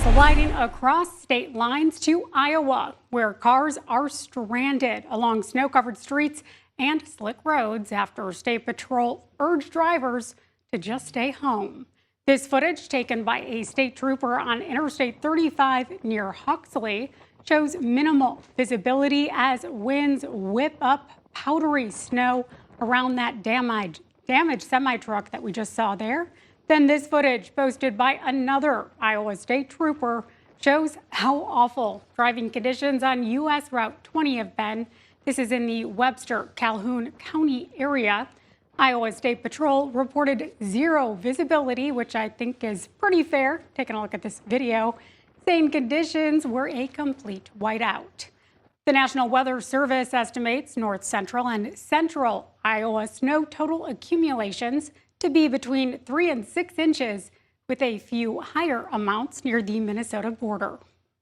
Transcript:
Sliding across state lines to Iowa, where cars are stranded along snow-covered streets and slick roads after State Patrol urged drivers to just stay home. This footage, taken by a state trooper on Interstate 35 near Huxley, shows minimal visibility as winds whip up powdery snow around that damaged semi-truck that we just saw there. Then this footage, posted by another Iowa State trooper, shows how awful driving conditions on U.S. Route 20 have been. This is in the Webster-Calhoun County area. Iowa State Patrol reported zero visibility, which I think is pretty fair. Taking a look at this video, saying conditions were a complete whiteout. The National Weather Service estimates north central and central Iowa snow total accumulations to be between 3 and 6 inches, with a few higher amounts near the Minnesota border.